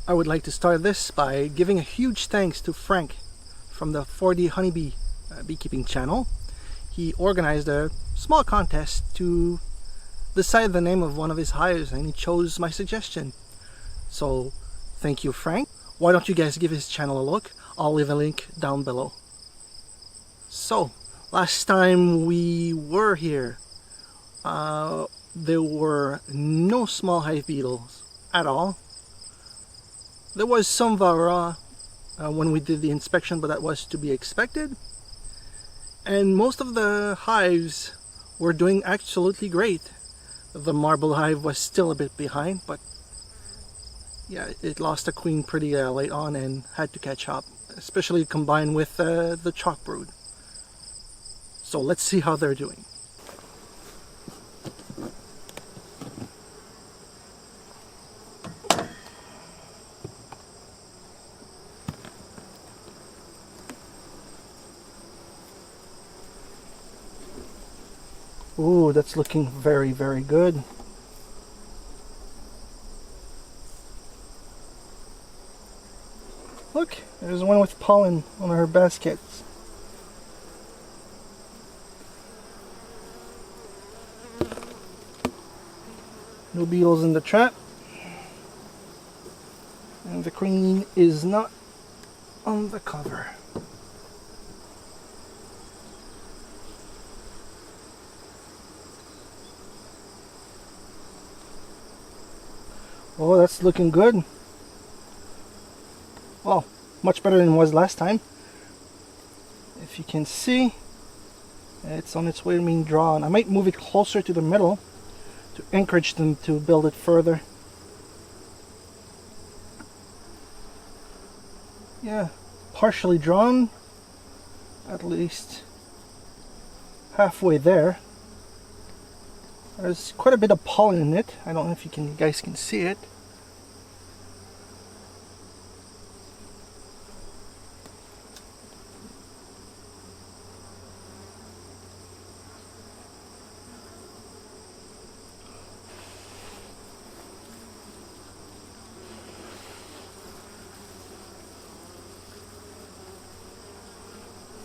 I would like to start this by giving a huge thanks to Frank from the 4D Honeybee beekeeping channel. He organized a small contest to decide the name of one of his hives, and he chose my suggestion. So thank you, Frank. Why don't you guys give his channel a look? I'll leave a link down below. So last time we were here, there were no small hive beetles at all. There was some varroa when we did the inspection, but that was to be expected. And most of the hives were doing absolutely great. The marble hive was still a bit behind, but yeah, it lost a queen pretty late on and had to catch up, especially combined with the chalk brood. So let's see how they're doing. Ooh, that's looking very, very good. Look, there's one with pollen on her baskets. No beetles in the trap. And the queen is not on the cover. Oh, that's looking good. Well, much better than it was last time. If you can see, it's on its way to being drawn. I might move it closer to the middle to encourage them to build it further. Yeah, partially drawn, at least halfway there. There's quite a bit of pollen in it. I don't know if you guys can see it.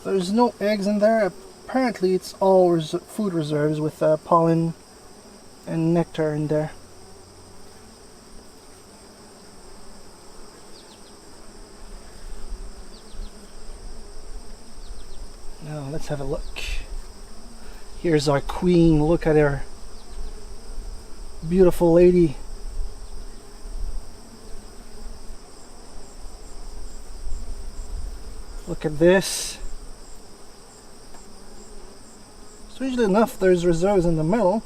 There's no eggs in there. Apparently it's all food reserves with pollen and nectar in there. Now let's have a look. Here's our queen. Look at her. Beautiful lady. Look at this. Strangely enough, there's reserves in the middle.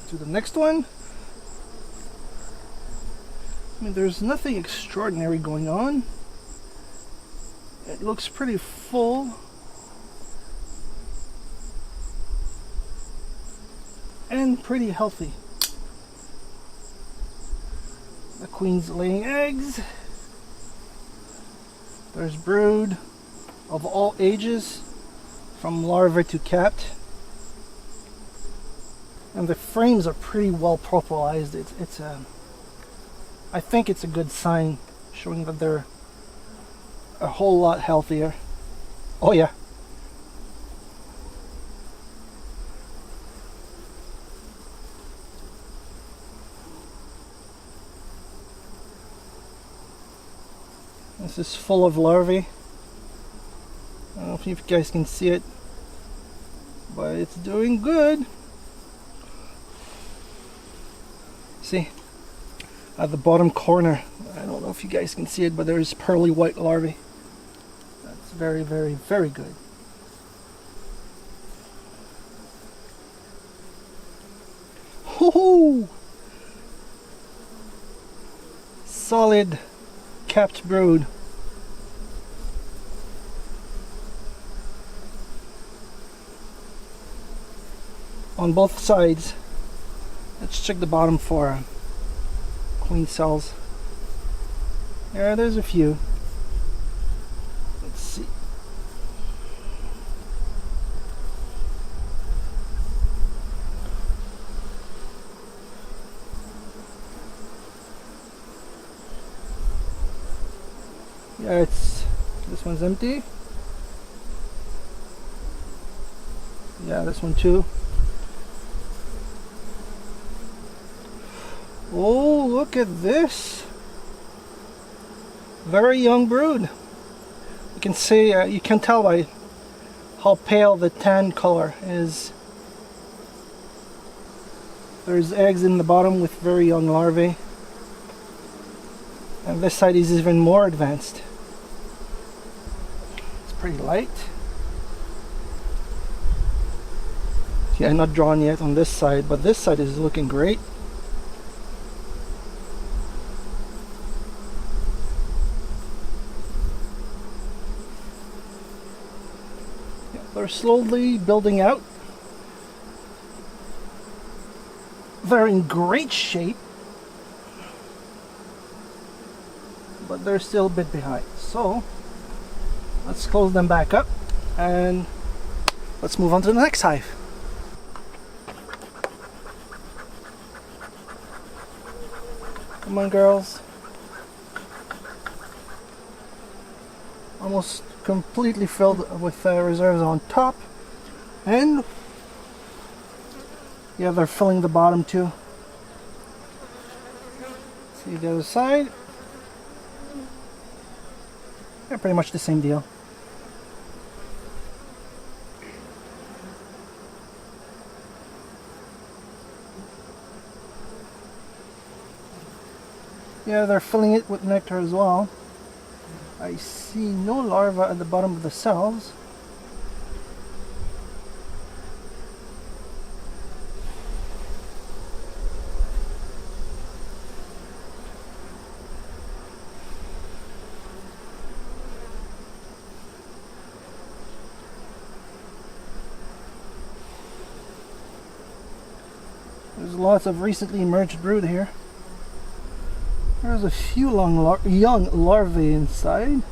To the next one. I mean, there's nothing extraordinary going on. It looks pretty full. And pretty healthy. The queen's laying eggs. There's brood of all ages, from larvae to capped. And the frames are pretty well propolized. I think it's a good sign, showing that they're a whole lot healthier. Oh yeah. This is full of larvae. I don't know if you guys can see it, but it's doing good. See, at the bottom corner, I don't know if you guys can see it, but there's pearly white larvae. That's very, very, very good. Hoo-hoo! Solid capped brood. On both sides. Let's check the bottom for queen cells. Yeah, there's a few. Let's see. Yeah, this one's empty. Yeah, this one too. Oh, look at this. Very young brood. You can see, you can tell by how pale the tan color is. There's eggs in the bottom with very young larvae. And this side is even more advanced. It's pretty light. Yeah, not drawn yet on this side, but this side is looking great. Yeah, they're slowly building out. They're in great shape, but they're still a bit behind. So let's close them back up and let's move on to the next hive. Come on, girls. Almost completely filled with reserves on top, and yeah, they're filling the bottom too. See the other side. Yeah, pretty much the same deal. Yeah, they're filling it with nectar as well. I see no larvae at the bottom of the cells. There's lots of recently emerged brood here. There's a few young larvae inside,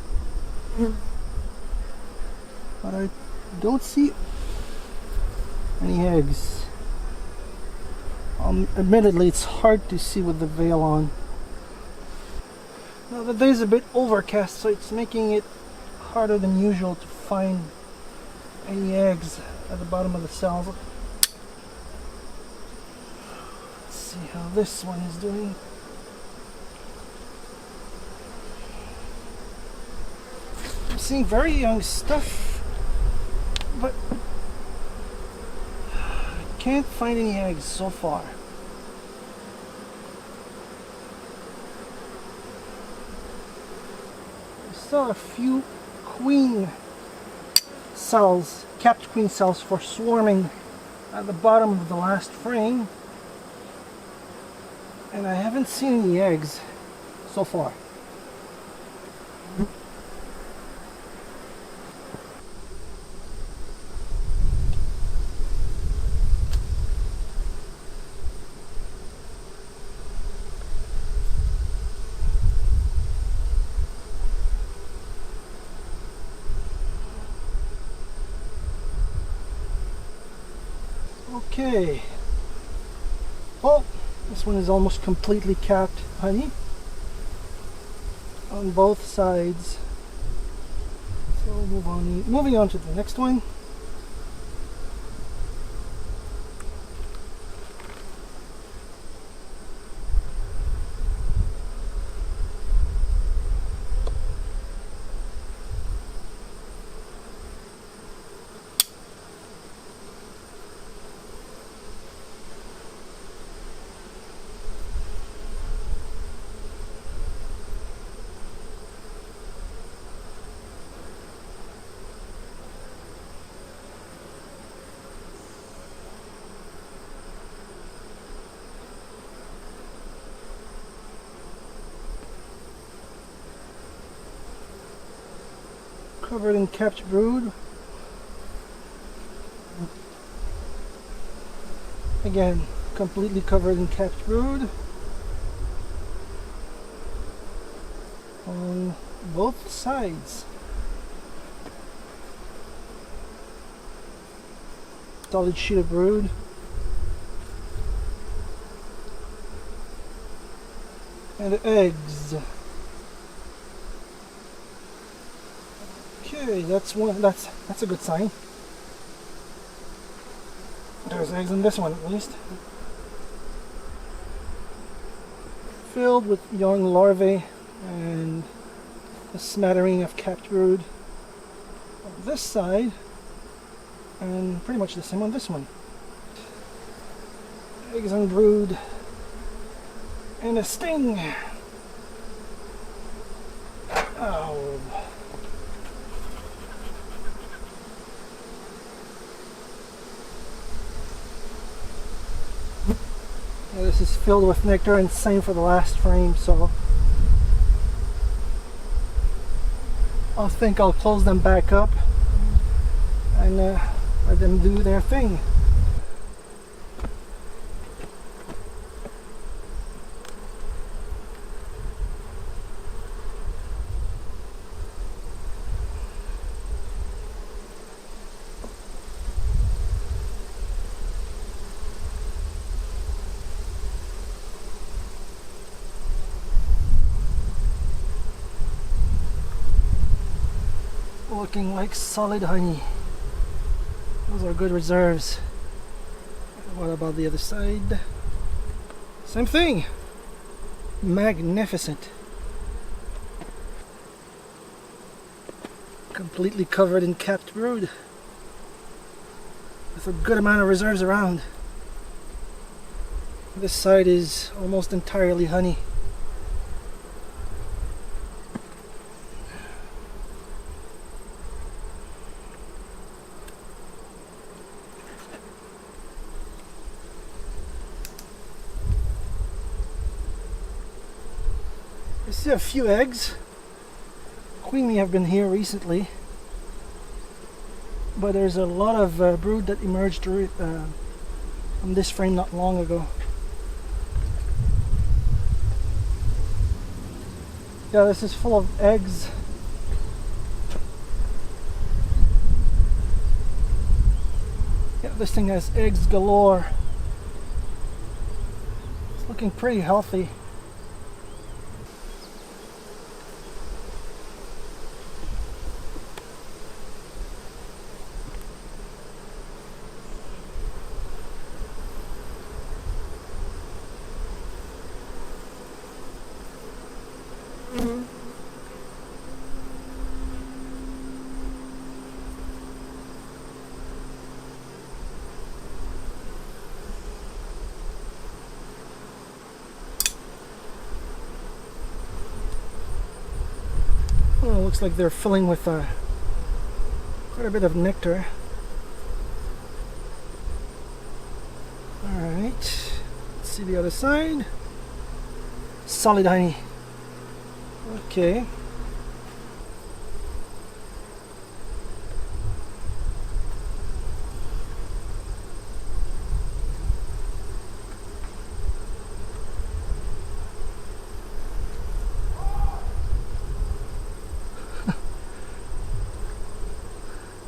but I don't see any eggs. Admittedly, it's hard to see with the veil on. Now the day's a bit overcast, so it's making it harder than usual to find any eggs at the bottom of the cells. Let's see how this one is doing. I'm seeing very young stuff, but I can't find any eggs so far. I saw a few queen cells, capped queen cells for swarming at the bottom of the last frame, and I haven't seen any eggs so far. Okay. Oh, this one is almost completely capped honey on both sides. So moving on to the next one. Covered in capped brood. Again, completely covered in capped brood. both sides. Solid sheet of brood. And the eggs. Okay, that's a good sign. There's eggs in this one at least. Filled with young larvae and a smattering of capped brood on this side, and pretty much the same on this one. Eggs and brood and a sting. Oh. Yeah, this is filled with nectar, and same for the last frame, so I think I'll close them back up and let them do their thing. Looking like solid honey. Those are good reserves. What about the other side? Same thing. Magnificent. Completely covered in capped brood, with a good amount of reserves around. This side is almost entirely honey. I see a few eggs. Queen may have been here recently, but there's a lot of brood that emerged from this frame not long ago. Yeah, this is full of eggs. Yeah, this thing has eggs galore. It's looking pretty healthy. Oh, looks like they're filling with quite a bit of nectar. Alright, let's see the other side. Solid honey. Okay.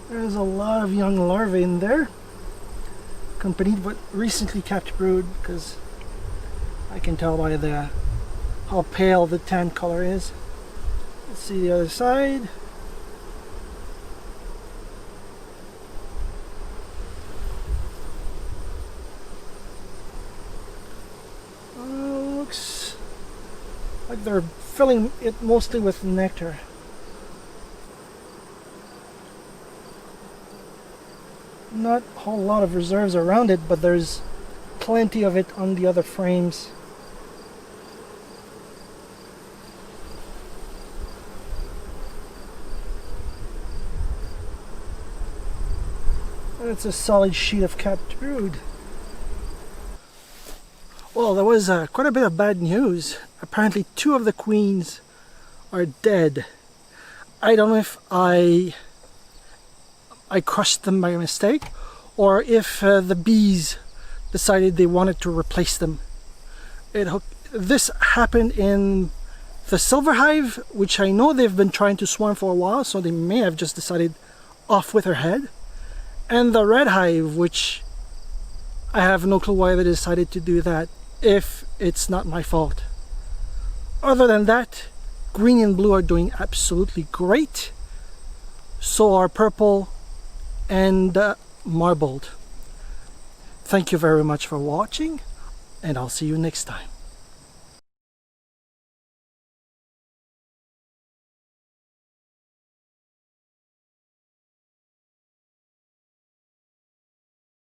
There's a lot of young larvae in there, accompanied with recently capped brood, because I can tell by how pale the tan color is. Let's see the other side. Looks like they're filling it mostly with nectar. Not a whole lot of reserves around it, but there's plenty of it on the other frames. It's a solid sheet of capped brood. Well, there was quite a bit of bad news. Apparently 2 of the queens are dead. I don't know if I crushed them by mistake, or if the bees decided they wanted to replace them. This happened in The silver hive, which I know they've been trying to swarm for a while, so they may have just decided off with her head. And the red hive, which I have no clue why they decided to do that, if it's not my fault. Other than that, green and blue are doing absolutely great. So are purple and marbled. Thank you very much for watching, and I'll see you next time.